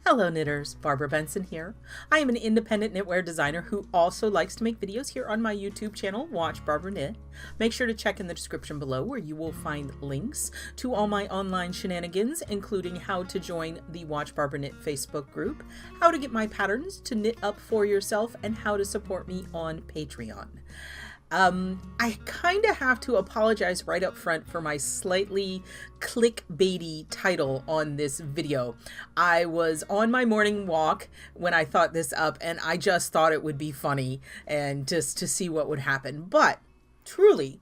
Hello knitters, Barbara Benson here. I am an independent knitwear designer who also likes to make videos here on my YouTube channel, Watch Barbara Knit. Make sure to check in the description below where you will find links to all my online shenanigans, including how to join the Watch Barbara Knit Facebook group, how to get my patterns to knit up for yourself, and how to support me on Patreon. I kind of have to apologize right up front for my slightly clickbaity title on this video. I was on my morning walk when I thought this up, and I just thought it would be funny and just to see what would happen. But truly,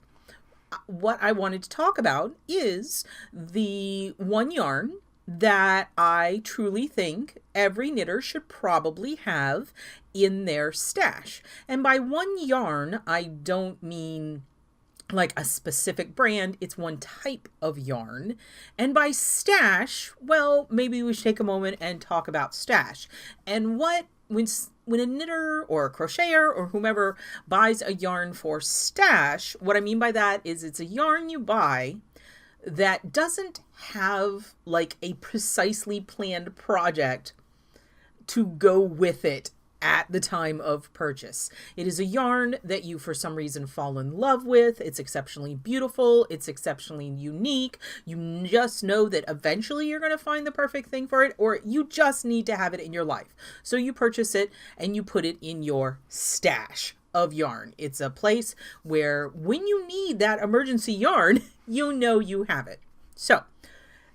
what I wanted to talk about is the one yarn that I truly think every knitter should probably have in their stash. And by one yarn, I don't mean like a specific brand, it's one type of yarn. And by stash, well, maybe we should take a moment and talk about stash. And when a knitter or a crocheter or whomever buys a yarn for stash, what I mean by that is it's a yarn you buy that doesn't have like a precisely planned project to go with it at the time of purchase. It is a yarn that you for some reason fall in love with. It's exceptionally beautiful. It's exceptionally unique. You just know that eventually you're going to find the perfect thing for it, or you just need to have it in your life. So you purchase it and you put it in your stash of yarn. It's a place where when you need that emergency yarn, you know you have it. So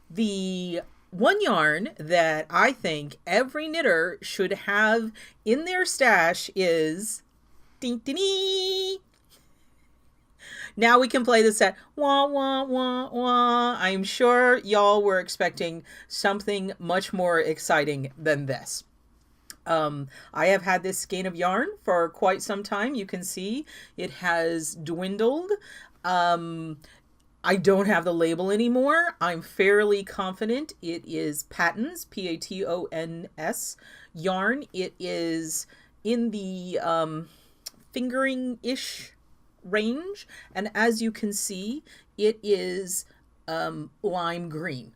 the one yarn that I think every knitter should have in their stash is ding, ding, ding. Now we can play the set. Wah, wah, wah, wah. I'm sure y'all were expecting something much more exciting than this. I have had this skein of yarn for quite some time. You can see it has dwindled. I don't have the label anymore. I'm fairly confident it is Patons, P-A-T-O-N-S yarn. It is in the fingering-ish range. And as you can see, it is lime green.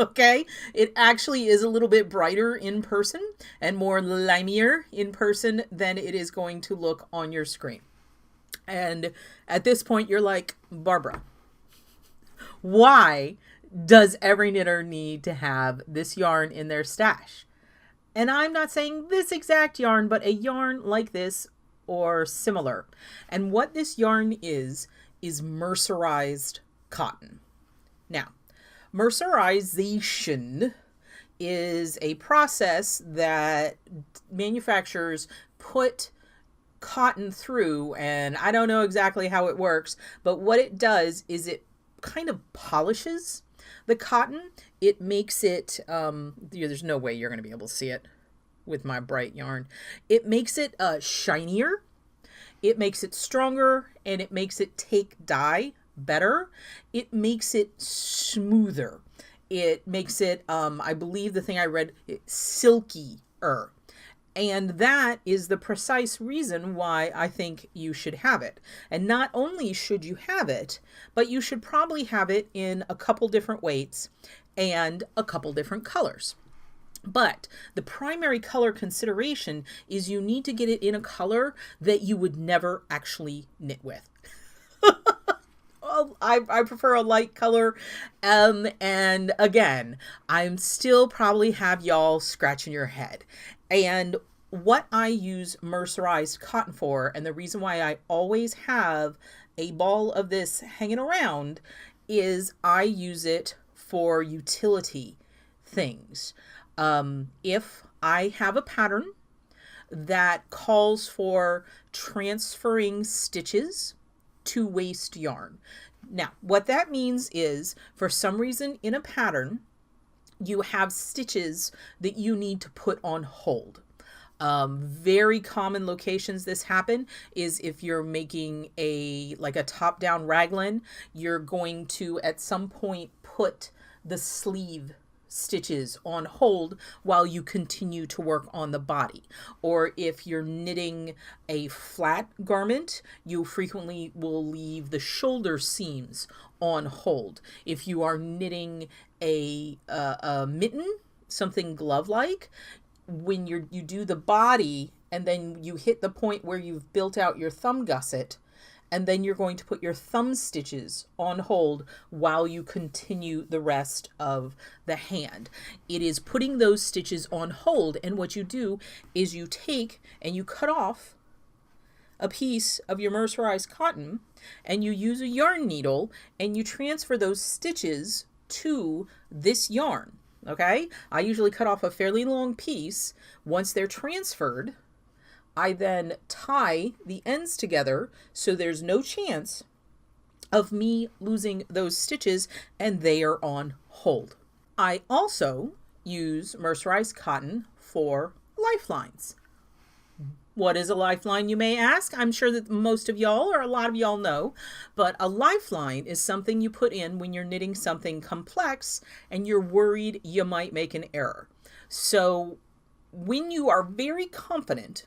Okay, it actually is a little bit brighter in person and more limier in person than it is going to look on your screen. And at this point, you're like, Barbara, why does every knitter need to have this yarn in their stash? And I'm not saying this exact yarn, but a yarn like this or similar. And what this yarn is mercerized cotton. Now, mercerization is a process that manufacturers put cotton through, and I don't know exactly how it works, but what it does is it kind of polishes the cotton. It makes it, there's no way you're going to be able to see it with my bright yarn. It makes it shinier, it makes it stronger, and it makes it take dye better. It makes it smoother. It makes it, I believe the thing I read, silkier. And that is the precise reason why I think you should have it. And not only should you have it, but you should probably have it in a couple different weights and a couple different colors. But the primary color consideration is you need to get it in a color that you would never actually knit with. I prefer a light color. And again, I'm still probably have y'all scratching your head. And what I use mercerized cotton for, and the reason why I always have a ball of this hanging around, is I use it for utility things. If I have a pattern that calls for transferring stitches to waste yarn. Now, what that means is, for some reason in a pattern, you have stitches that you need to put on hold. Very common locations this happen is if you're making like a top-down raglan, you're going to at some point put the sleeve stitches on hold while you continue to work on the body. Or if you're knitting a flat garment, you frequently will leave the shoulder seams on hold. If you are knitting a mitten, something glove-like, when you do the body and then you hit the point where you've built out your thumb gusset, and then you're going to put your thumb stitches on hold while you continue the rest of the hand. It is putting those stitches on hold, and what you do is you take and you cut off a piece of your mercerized cotton, and you use a yarn needle and you transfer those stitches to this yarn. Okay, I usually cut off a fairly long piece. Once they're transferred, I then tie the ends together so there's no chance of me losing those stitches, and they are on hold. I also use mercerized cotton for lifelines. What is a lifeline, you may ask? I'm sure that most of y'all, or a lot of y'all, know, but a lifeline is something you put in when you're knitting something complex and you're worried you might make an error. So when you are very confident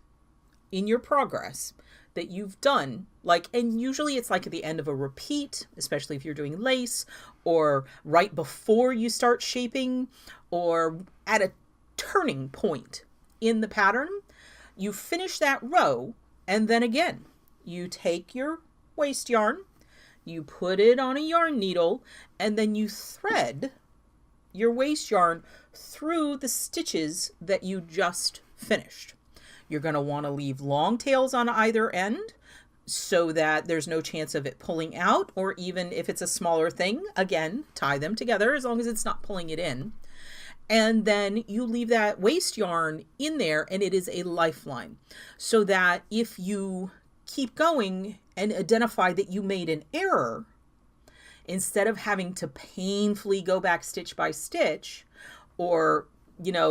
in your progress that you've done, and usually it's like at the end of a repeat, especially if you're doing lace, or right before you start shaping, or at a turning point in the pattern, you finish that row, and then again, you take your waste yarn, you put it on a yarn needle, and then you thread your waste yarn through the stitches that you just finished. You're going to want to leave long tails on either end so that there's no chance of it pulling out, or even if it's a smaller thing, again, tie them together as long as it's not pulling it in. And then you leave that waste yarn in there, and it is a lifeline, so that if you keep going and identify that you made an error, instead of having to painfully go back stitch by stitch, or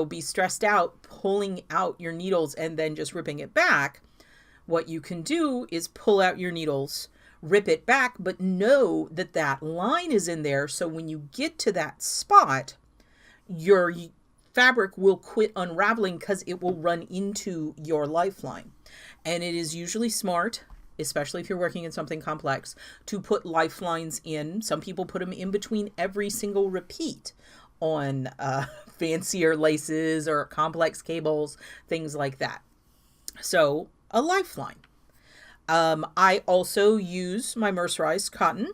be stressed out pulling out your needles and then just ripping it back, what you can do is pull out your needles, rip it back, but know that that line is in there, so when you get to that spot, your fabric will quit unraveling because it will run into your lifeline. And it is usually smart, especially if you're working in something complex, to put lifelines in. Some people put them in between every single repeat on fancier laces or complex cables, things like that. So a lifeline. I also use my mercerized cotton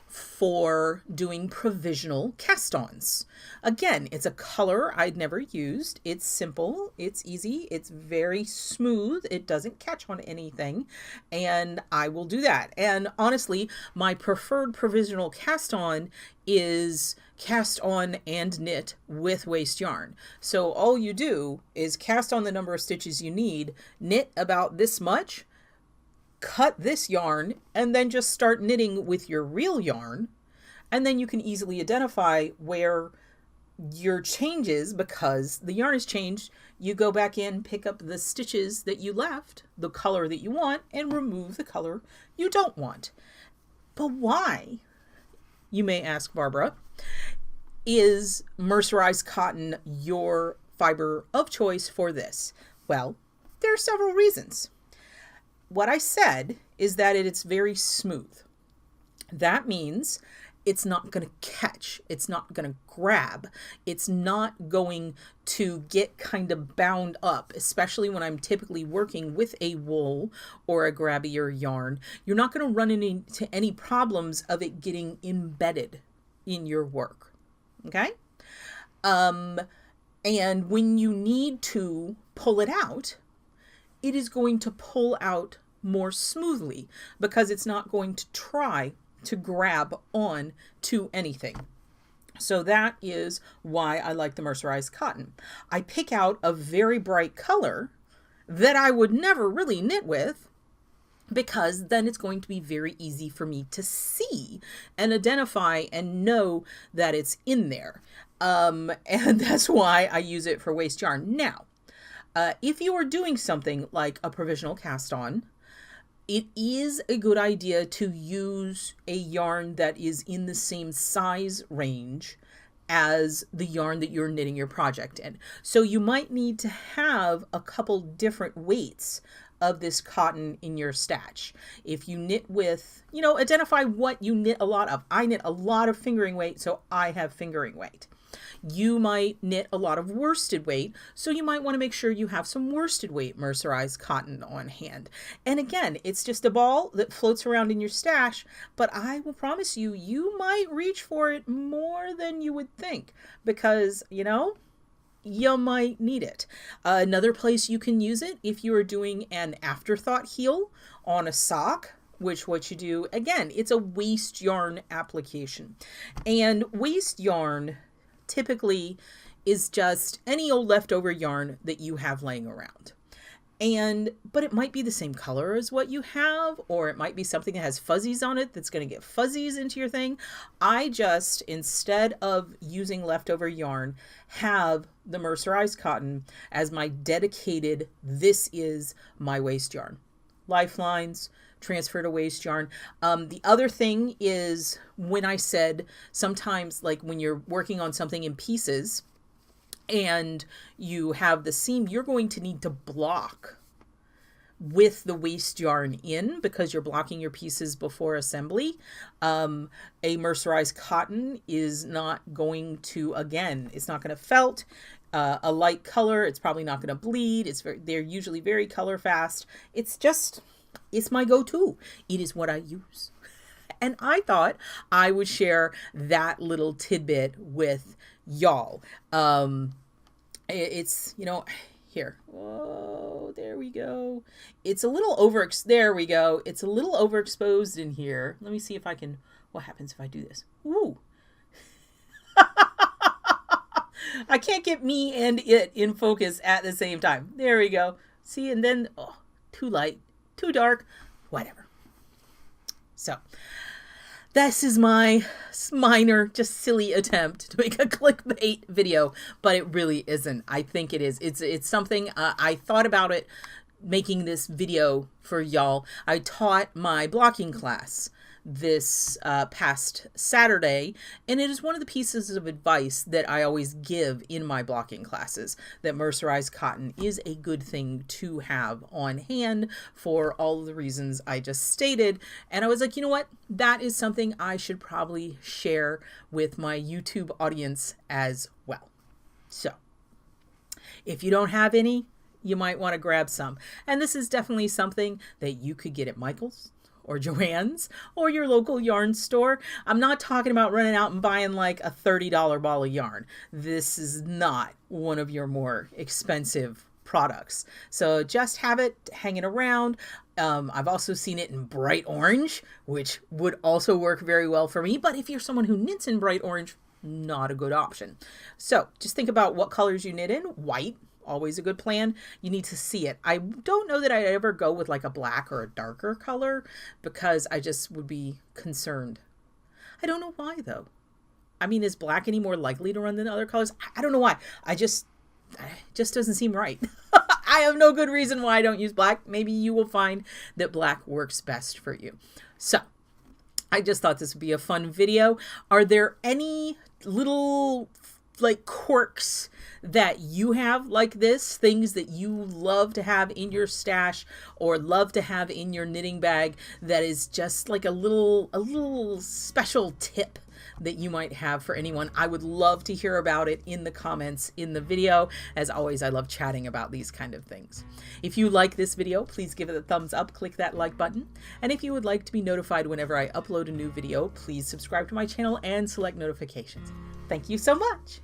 for doing provisional cast-ons. Again, it's a color I'd never used. It's simple, it's easy, it's very smooth, it doesn't catch on anything, and I will do that. And honestly, my preferred provisional cast-on is cast on and knit with waste yarn. So all you do is cast on the number of stitches you need, knit about this much, cut this yarn, and then just start knitting with your real yarn. And then you can easily identify where your changes, because the yarn has changed. You go back in, pick up the stitches that you left, the color that you want, and remove the color you don't want. But why, you may ask, Barbara, is mercerized cotton your fiber of choice for this? Well, there are several reasons. What I said is that it's very smooth. That means it's not going to catch. It's not going to grab. It's not going to get kind of bound up, especially when I'm typically working with a wool or a grabbier yarn. You're not going to run into any problems of it getting embedded in your work. Okay? And when you need to pull it out, it is going to pull out more smoothly because it's not going to try to grab on to anything. So that is why I like the mercerized cotton. I pick out a very bright color that I would never really knit with, because then it's going to be very easy for me to see and identify and know that it's in there. And that's why I use it for waste yarn. Now, if you are doing something like a provisional cast on, it is a good idea to use a yarn that is in the same size range as the yarn that you're knitting your project in. So you might need to have a couple different weights of this cotton in your stash. If you knit with, identify what you knit a lot of. I knit a lot of fingering weight, so I have fingering weight. You might knit a lot of worsted weight, so you might want to make sure you have some worsted weight mercerized cotton on hand. And again, it's just a ball that floats around in your stash, but I will promise you, you might reach for it more than you would think because, you know, you might need it. Another place you can use it if you are doing an afterthought heel on a sock, which what you do, again, it's a waste yarn application. And waste yarn typically is just any old leftover yarn that you have laying around. But it might be the same color as what you have, or it might be something that has fuzzies on it that's going to get fuzzies into your thing. I just, instead of using leftover yarn, have the mercerized cotton as my dedicated, this is my waste yarn. Lifelines, transfer to waste yarn. The other thing is when I said sometimes like when you're working on something in pieces, and you have the seam, you're going to need to block with the waste yarn in because you're blocking your pieces before assembly. A mercerized cotton is not going to, again, it's not going to felt. A light color, it's probably not going to bleed. They're usually very color fast. It's my go-to. It is what I use. And I thought I would share that little tidbit with y'all. It's, you know, here. Oh, there we go. It's a little there we go. It's a little overexposed in here. Let me see if I can, what happens if I do this? Ooh. I can't get me and it in focus at the same time. There we go. See, and then, oh, too light, too dark, whatever. So this is my minor, just silly attempt to make a clickbait video, but it really isn't. I think it is. It's something I thought about it making this video for y'all. I taught my blocking class this past Saturday, and it is one of the pieces of advice that I always give in my blocking classes, that mercerized cotton is a good thing to have on hand for all of the reasons I just stated. And I was like, you know what? That is something I should probably share with my YouTube audience as well. So if you don't have any, you might want to grab some. And this is definitely something that you could get at Michael's or Joann's or your local yarn store. I'm not talking about running out and buying like a $30 ball of yarn. This is not one of your more expensive products. So just have it hanging around. I've also seen it in bright orange, which would also work very well for me. But if you're someone who knits in bright orange, not a good option. So just think about what colors you knit in. White, always a good plan. You need to see it. I don't know that I'd ever go with like a black or a darker color because I just would be concerned. I don't know why though. I mean, is black any more likely to run than other colors? I don't know why. It just doesn't seem right. I have no good reason why I don't use black. Maybe you will find that black works best for you. So I just thought this would be a fun video. Are there any little like quirks that you have like this, things that you love to have in your stash or love to have in your knitting bag that is just like a little special tip that you might have for anyone? I would love to hear about it in the comments in the video. As always, I love chatting about these kind of things. If you like this video, please give it a thumbs up, click that like button. And if you would like to be notified whenever I upload a new video, please subscribe to my channel and select notifications. Thank you so much.